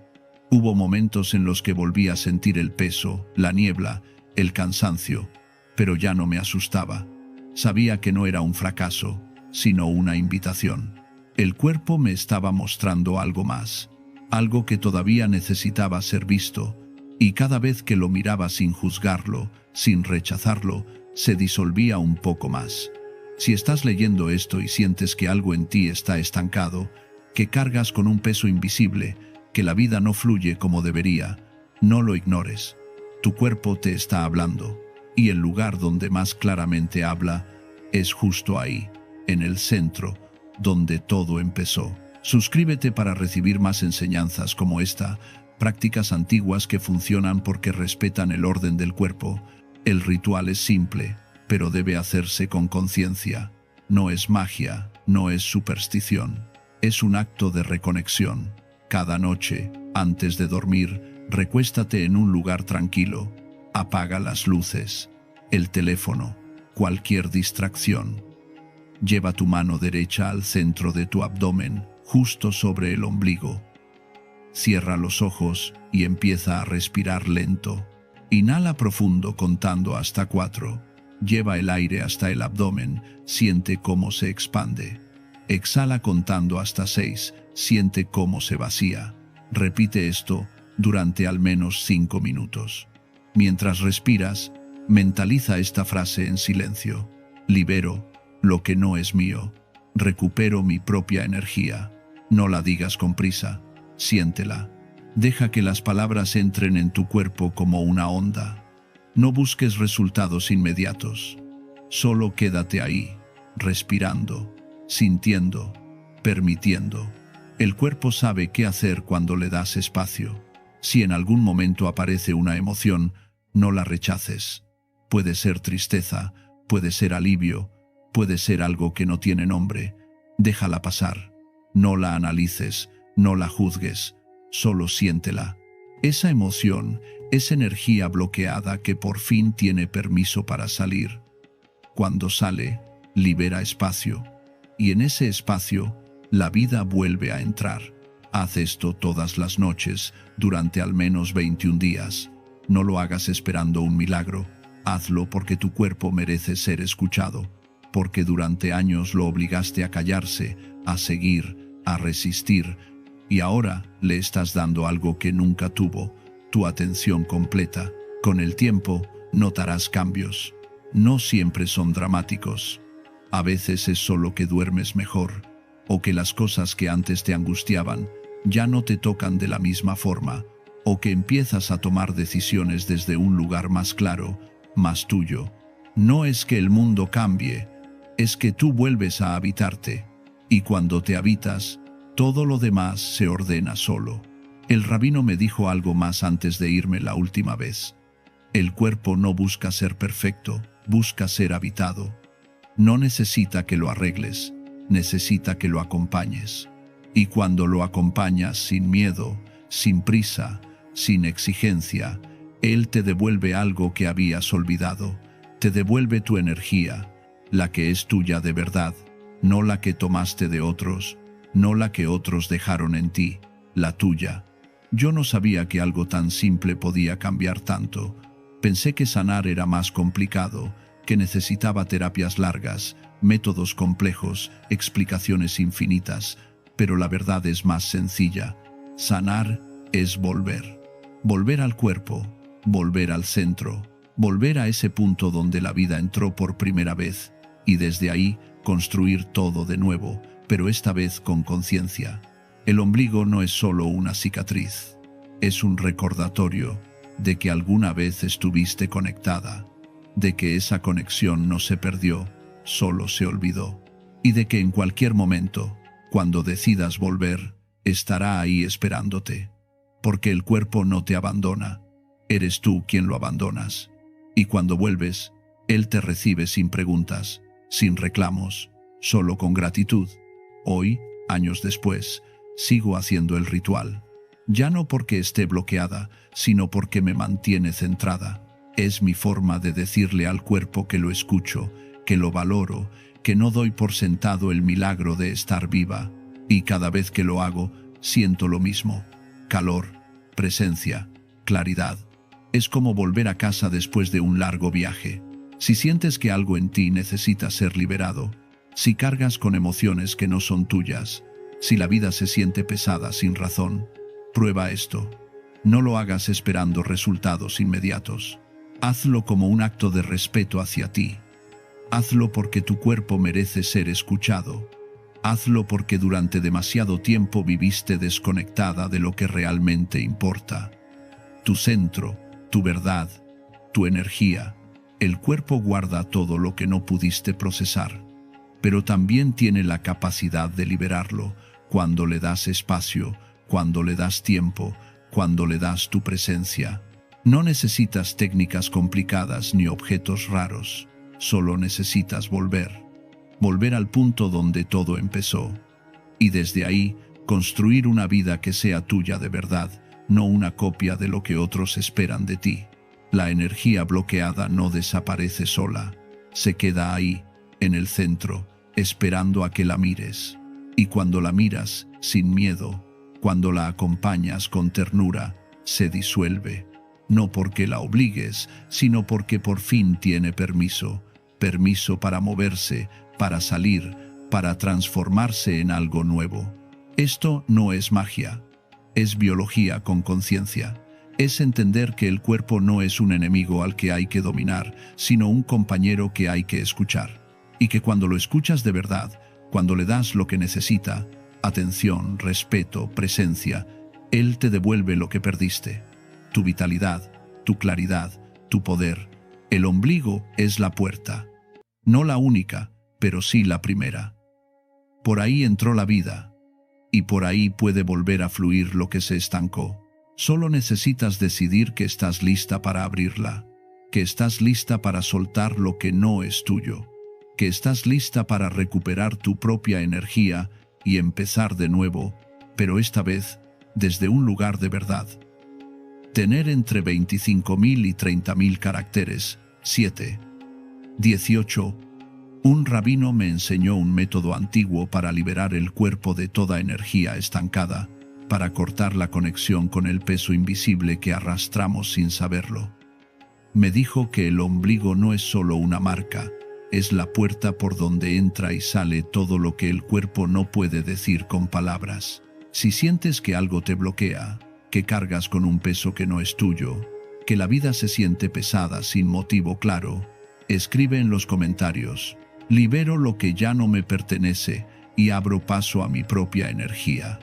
Hubo momentos en los que volví a sentir el peso, la niebla, el cansancio, pero ya no me asustaba. Sabía que no era un fracaso, sino una invitación. El cuerpo me estaba mostrando algo más, algo que todavía necesitaba ser visto, y cada vez que lo miraba sin juzgarlo, sin rechazarlo, se disolvía un poco más. Si estás leyendo esto y sientes que algo en ti está estancado, que cargas con un peso invisible, que la vida no fluye como debería, no lo ignores. Tu cuerpo te está hablando, y el lugar donde más claramente habla es justo ahí, en el centro, donde todo empezó. Suscríbete para recibir más enseñanzas como esta, prácticas antiguas que funcionan porque respetan el orden del cuerpo. El ritual es simple, pero debe hacerse con conciencia. No es magia, no es superstición. Es un acto de reconexión. Cada noche, antes de dormir, recuéstate en un lugar tranquilo. Apaga las luces, el teléfono, cualquier distracción. Lleva tu mano derecha al centro de tu abdomen, justo sobre el ombligo. Cierra los ojos y empieza a respirar lento. Inhala profundo contando hasta 4. Lleva el aire hasta el abdomen, siente cómo se expande. Exhala contando hasta 6, siente cómo se vacía. Repite esto durante al menos 5 minutos. Mientras respiras, mentaliza esta frase en silencio. Libero lo que no es mío. Recupero mi propia energía. No la digas con prisa. Siéntela. Deja que las palabras entren en tu cuerpo como una onda. No busques resultados inmediatos. Solo quédate ahí, respirando, sintiendo, permitiendo. El cuerpo sabe qué hacer cuando le das espacio. Si en algún momento aparece una emoción, no la rechaces. Puede ser tristeza, puede ser alivio, puede ser algo que no tiene nombre. Déjala pasar. No la analices, no la juzgues, solo siéntela. Esa emoción es energía bloqueada que por fin tiene permiso para salir. Cuando sale, libera espacio. Y en ese espacio, la vida vuelve a entrar. Haz esto todas las noches, durante al menos 21 días. No lo hagas esperando un milagro. Hazlo porque tu cuerpo merece ser escuchado, porque durante años lo obligaste a callarse, a seguir, a resistir, y ahora le estás dando algo que nunca tuvo, tu atención completa. Con el tiempo, notarás cambios. No siempre son dramáticos. A veces es solo que duermes mejor, o que las cosas que antes te angustiaban ya no te tocan de la misma forma, o que empiezas a tomar decisiones desde un lugar más claro, más tuyo. No es que el mundo cambie, es que tú vuelves a habitarte, y cuando te habitas, todo lo demás se ordena solo. El rabino me dijo algo más antes de irme la última vez. El cuerpo no busca ser perfecto, busca ser habitado. No necesita que lo arregles, necesita que lo acompañes. Y cuando lo acompañas sin miedo, sin prisa, sin exigencia. Él te devuelve algo que habías olvidado. Te devuelve tu energía, la que es tuya de verdad, no la que tomaste de otros, no la que otros dejaron en ti, la tuya. Yo no sabía que algo tan simple podía cambiar tanto. Pensé que sanar era más complicado, que necesitaba terapias largas, métodos complejos, explicaciones infinitas, pero la verdad es más sencilla. Sanar es volver. Volver al cuerpo, volver al centro, volver a ese punto donde la vida entró por primera vez, y desde ahí construir todo de nuevo, pero esta vez con conciencia. El ombligo no es solo una cicatriz, es un recordatorio de que alguna vez estuviste conectada, de que esa conexión no se perdió, solo se olvidó, y de que en cualquier momento, cuando decidas volver, estará ahí esperándote, porque el cuerpo no te abandona, eres tú quien lo abandonas, y cuando vuelves, él te recibe sin preguntas, sin reclamos, solo con gratitud. Hoy, años después, sigo haciendo el ritual, ya no porque esté bloqueada, sino porque me mantiene centrada. Es mi forma de decirle al cuerpo que lo escucho, que lo valoro, que no doy por sentado el milagro de estar viva, y cada vez que lo hago, siento lo mismo: calor, presencia, claridad. Es como volver a casa después de un largo viaje. Si sientes que algo en ti necesita ser liberado, si cargas con emociones que no son tuyas, si la vida se siente pesada sin razón, prueba esto. No lo hagas esperando resultados inmediatos. Hazlo como un acto de respeto hacia ti. Hazlo porque tu cuerpo merece ser escuchado. Hazlo porque durante demasiado tiempo viviste desconectada de lo que realmente importa. Tu centro, tu verdad, tu energía. El cuerpo guarda todo lo que no pudiste procesar, pero también tiene la capacidad de liberarlo cuando le das espacio, cuando le das tiempo, cuando le das tu presencia. No necesitas técnicas complicadas ni objetos raros, solo necesitas volver. Volver al punto donde todo empezó. Y desde ahí, construir una vida que sea tuya de verdad, no una copia de lo que otros esperan de ti. La energía bloqueada no desaparece sola, se queda ahí, en el centro, esperando a que la mires. Y cuando la miras, sin miedo, cuando la acompañas con ternura, se disuelve. No porque la obligues, sino porque por fin tiene permiso. Permiso para moverse, para salir, para transformarse en algo nuevo. Esto no es magia, es biología con conciencia. Es entender que el cuerpo no es un enemigo al que hay que dominar, sino un compañero que hay que escuchar. Y que cuando lo escuchas de verdad, cuando le das lo que necesita, atención, respeto, presencia, él te devuelve lo que perdiste. Tu vitalidad, tu claridad, tu poder. El ombligo es la puerta. No la única, pero sí la primera. Por ahí entró la vida, y por ahí puede volver a fluir lo que se estancó. Solo necesitas decidir que estás lista para abrirla, que estás lista para soltar lo que no es tuyo, que estás lista para recuperar tu propia energía y empezar de nuevo, pero esta vez desde un lugar de verdad. Tener entre 25.000 y 30.000 caracteres. 7. 18. Un rabino me enseñó un método antiguo para liberar el cuerpo de toda energía estancada, para cortar la conexión con el peso invisible que arrastramos sin saberlo. Me dijo que el ombligo no es solo una marca, es la puerta por donde entra y sale todo lo que el cuerpo no puede decir con palabras. Si sientes que algo te bloquea, que cargas con un peso que no es tuyo, que la vida se siente pesada sin motivo claro, escribe en los comentarios: libero lo que ya no me pertenece y abro paso a mi propia energía.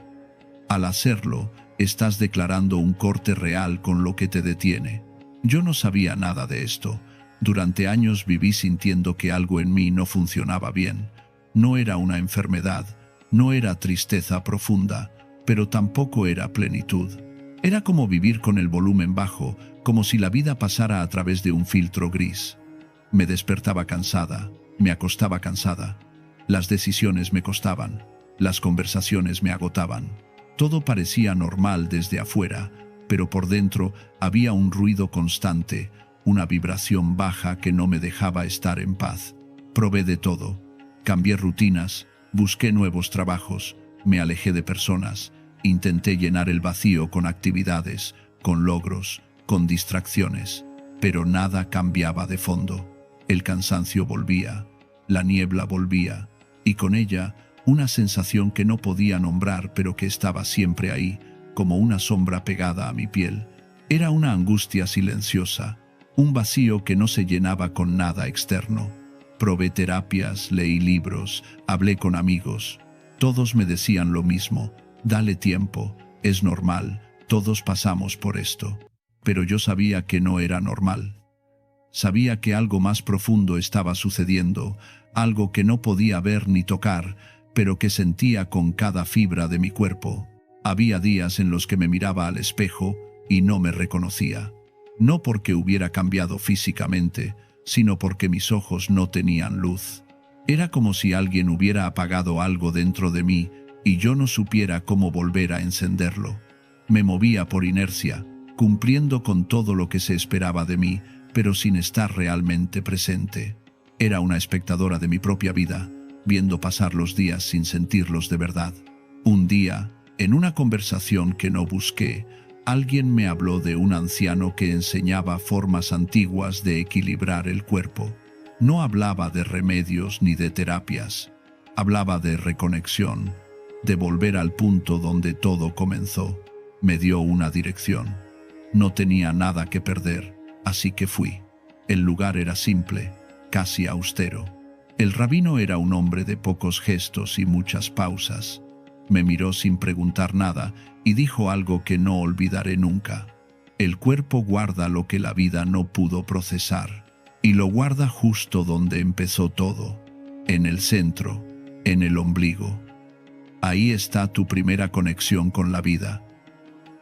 Al hacerlo, estás declarando un corte real con lo que te detiene. Yo no sabía nada de esto. Durante años viví sintiendo que algo en mí no funcionaba bien. No era una enfermedad, no era tristeza profunda, pero tampoco era plenitud. Era como vivir con el volumen bajo, como si la vida pasara a través de un filtro gris. Me despertaba cansada, me acostaba cansada. Las decisiones me costaban, las conversaciones me agotaban. Todo parecía normal desde afuera, pero por dentro había un ruido constante, una vibración baja que no me dejaba estar en paz. Probé de todo. Cambié rutinas, busqué nuevos trabajos, me alejé de personas, intenté llenar el vacío con actividades, con logros, con distracciones, pero nada cambiaba de fondo. El cansancio volvía, la niebla volvía, y con ella una sensación que no podía nombrar pero que estaba siempre ahí, como una sombra pegada a mi piel. Era una angustia silenciosa, un vacío que no se llenaba con nada externo. Probé terapias, leí libros, hablé con amigos. Todos me decían lo mismo: dale tiempo, es normal, todos pasamos por esto. Pero yo sabía que no era normal. Sabía que algo más profundo estaba sucediendo, algo que no podía ver ni tocar, pero que sentía con cada fibra de mi cuerpo. Había días en los que me miraba al espejo y no me reconocía. No porque hubiera cambiado físicamente, sino porque mis ojos no tenían luz. Era como si alguien hubiera apagado algo dentro de mí y yo no supiera cómo volver a encenderlo. Me movía por inercia, cumpliendo con todo lo que se esperaba de mí, pero sin estar realmente presente. Era una espectadora de mi propia vida, viendo pasar los días sin sentirlos de verdad. Un día, en una conversación que no busqué, alguien me habló de un anciano que enseñaba formas antiguas de equilibrar el cuerpo. No hablaba de remedios ni de terapias. Hablaba de reconexión, de volver al punto donde todo comenzó. Me dio una dirección. No tenía nada que perder, así que fui. El lugar era simple, casi austero. El rabino era un hombre de pocos gestos y muchas pausas. Me miró sin preguntar nada y dijo algo que no olvidaré nunca. El cuerpo guarda lo que la vida no pudo procesar, y lo guarda justo donde empezó todo, en el centro, en el ombligo. Ahí está tu primera conexión con la vida.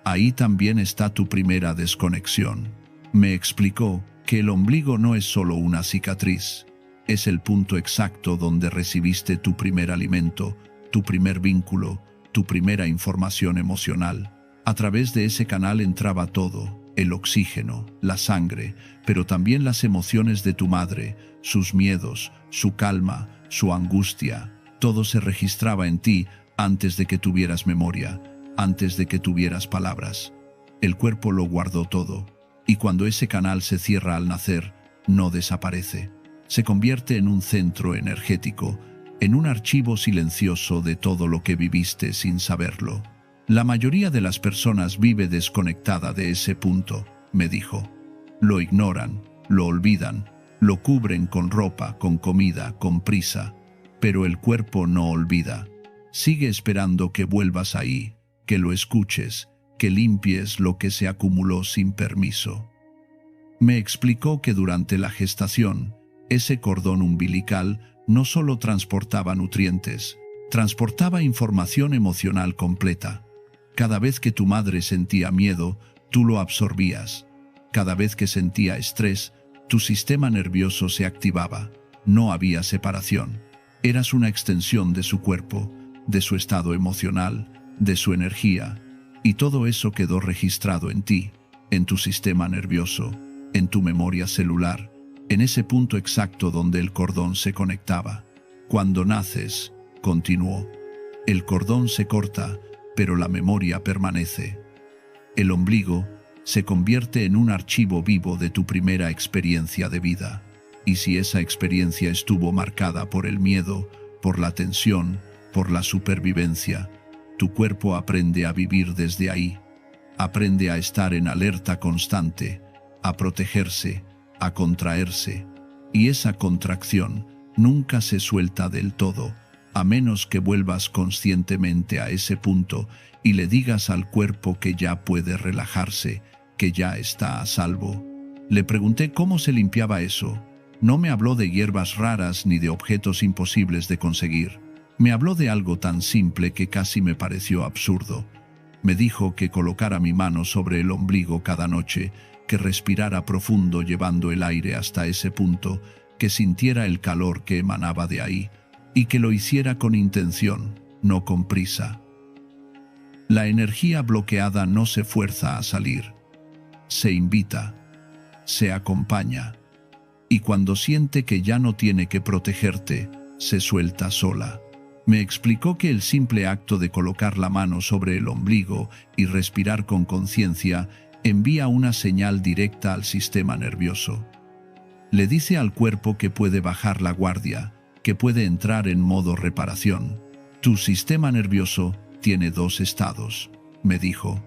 Ahí también está tu primera desconexión. Me explicó que el ombligo no es solo una cicatriz, es el punto exacto donde recibiste tu primer alimento, tu primer vínculo, tu primera información emocional. A través de ese canal entraba todo: el oxígeno, la sangre, pero también las emociones de tu madre, sus miedos, su calma, su angustia. Todo se registraba en ti antes de que tuvieras memoria, antes de que tuvieras palabras. El cuerpo lo guardó todo, y cuando ese canal se cierra al nacer, no desaparece. Se convierte en un centro energético, en un archivo silencioso de todo lo que viviste sin saberlo. La mayoría de las personas vive desconectada de ese punto, me dijo. Lo ignoran, lo olvidan, lo cubren con ropa, con comida, con prisa. Pero el cuerpo no olvida. Sigue esperando que vuelvas ahí, que lo escuches, que limpies lo que se acumuló sin permiso. Me explicó que durante la gestación, ese cordón umbilical no solo transportaba nutrientes, transportaba información emocional completa. Cada vez que tu madre sentía miedo, tú lo absorbías. Cada vez que sentía estrés, tu sistema nervioso se activaba. No había separación. Eras una extensión de su cuerpo, de su estado emocional, de su energía, y todo eso quedó registrado en ti, en tu sistema nervioso, en tu memoria celular, en ese punto exacto donde el cordón se conectaba. Cuando naces, continuó, el cordón se corta, pero la memoria permanece. El ombligo se convierte en un archivo vivo de tu primera experiencia de vida. Y si esa experiencia estuvo marcada por el miedo, por la tensión, por la supervivencia, tu cuerpo aprende a vivir desde ahí. Aprende a estar en alerta constante, a protegerse, a contraerse. Y esa contracción nunca se suelta del todo, a menos que vuelvas conscientemente a ese punto y le digas al cuerpo que ya puede relajarse, que ya está a salvo. Le pregunté cómo se limpiaba eso. No me habló de hierbas raras ni de objetos imposibles de conseguir. Me habló de algo tan simple que casi me pareció absurdo. Me dijo que colocara mi mano sobre el ombligo cada noche, que respirara profundo llevando el aire hasta ese punto, que sintiera el calor que emanaba de ahí, y que lo hiciera con intención, no con prisa. La energía bloqueada no se fuerza a salir. Se invita, se acompaña. Y cuando siente que ya no tiene que protegerte, se suelta sola. Me explicó que el simple acto de colocar la mano sobre el ombligo y respirar con conciencia envía una señal directa al sistema nervioso. Le dice al cuerpo que puede bajar la guardia, que puede entrar en modo reparación. Tu sistema nervioso tiene dos estados, me dijo,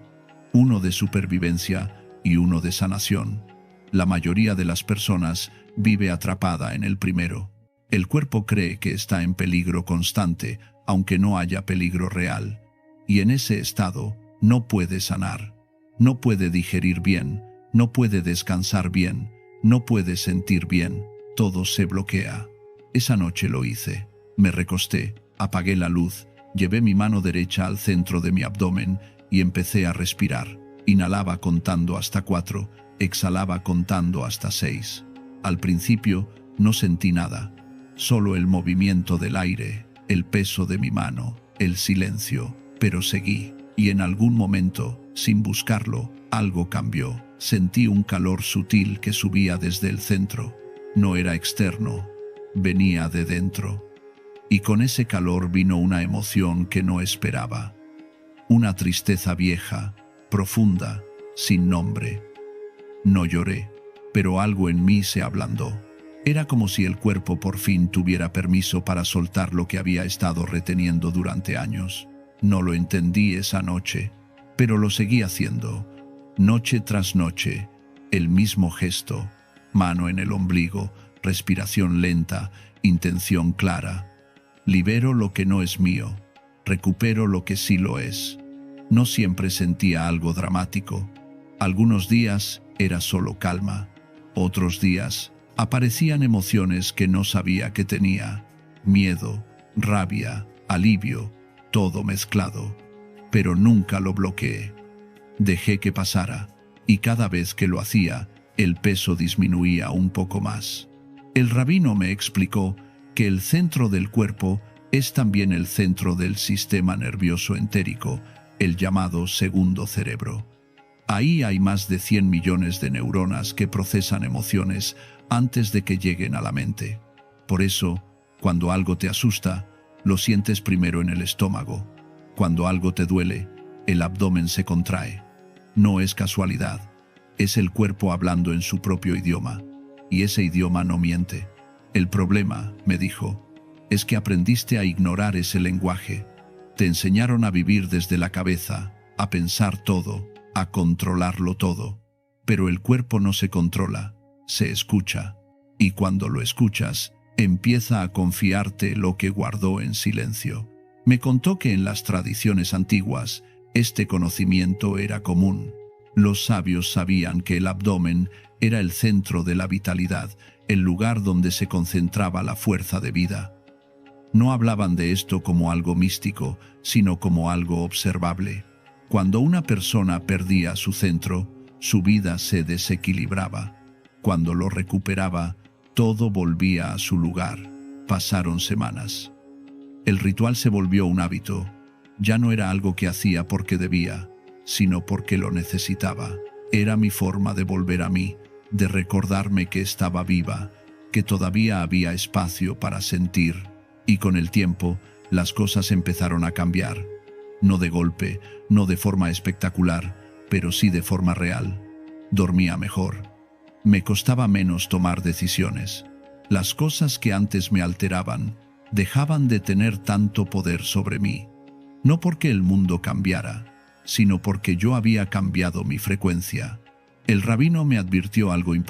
uno de supervivencia y uno de sanación. La mayoría de las personas vive atrapada en el primero. El cuerpo cree que está en peligro constante, aunque no haya peligro real, y en ese estado no puede sanar, no puede digerir bien, no puede descansar bien, no puede sentir bien, todo se bloquea. Esa noche lo hice. Me recosté, apagué la luz, llevé mi mano derecha al centro de mi abdomen y empecé a respirar. Inhalaba contando hasta 4, exhalaba contando hasta 6. Al principio no sentí nada, solo el movimiento del aire, el peso de mi mano, el silencio, pero seguí, y en algún momento, sin buscarlo, algo cambió. Sentí un calor sutil que subía desde el centro. No era externo, venía de dentro. Y con ese calor vino una emoción que no esperaba. Una tristeza vieja, profunda, sin nombre. No lloré, pero algo en mí se ablandó. Era como si el cuerpo por fin tuviera permiso para soltar lo que había estado reteniendo durante años. No lo entendí esa noche, pero lo seguí haciendo. Noche tras noche, el mismo gesto, mano en el ombligo, respiración lenta, intención clara. Libero lo que no es mío, recupero lo que sí lo es. No siempre sentía algo dramático. Algunos días era solo calma, otros días aparecían emociones que no sabía que tenía. Miedo, rabia, alivio, todo mezclado. Pero nunca lo bloqueé. Dejé que pasara, y cada vez que lo hacía, el peso disminuía un poco más. El rabino me explicó que el centro del cuerpo es también el centro del sistema nervioso entérico, el llamado segundo cerebro. Ahí hay más de 100 millones de neuronas que procesan emociones antes de que lleguen a la mente. Por eso, cuando algo te asusta, lo sientes primero en el estómago. Cuando algo te duele, el abdomen se contrae. No es casualidad, es el cuerpo hablando en su propio idioma, y ese idioma no miente. El problema, me dijo, es que aprendiste a ignorar ese lenguaje. Te enseñaron a vivir desde la cabeza, a pensar todo, a controlarlo todo. Pero el cuerpo no se controla, se escucha. Y cuando lo escuchas, empieza a confiarte lo que guardó en silencio. Me contó que en las tradiciones antiguas, este conocimiento era común. Los sabios sabían que el abdomen era el centro de la vitalidad, el lugar donde se concentraba la fuerza de vida. No hablaban de esto como algo místico, sino como algo observable. Cuando una persona perdía su centro, su vida se desequilibraba. Cuando lo recuperaba, todo volvía a su lugar. Pasaron semanas. El ritual se volvió un hábito. Ya no era algo que hacía porque debía, sino porque lo necesitaba. Era mi forma de volver a mí, de recordarme que estaba viva, que todavía había espacio para sentir. Y con el tiempo, las cosas empezaron a cambiar. No de golpe, no de forma espectacular, pero sí de forma real. Dormía mejor. Me costaba menos tomar decisiones. Las cosas que antes me alteraban dejaban de tener tanto poder sobre mí. No porque el mundo cambiara, sino porque yo había cambiado mi frecuencia. El rabino me advirtió algo importante.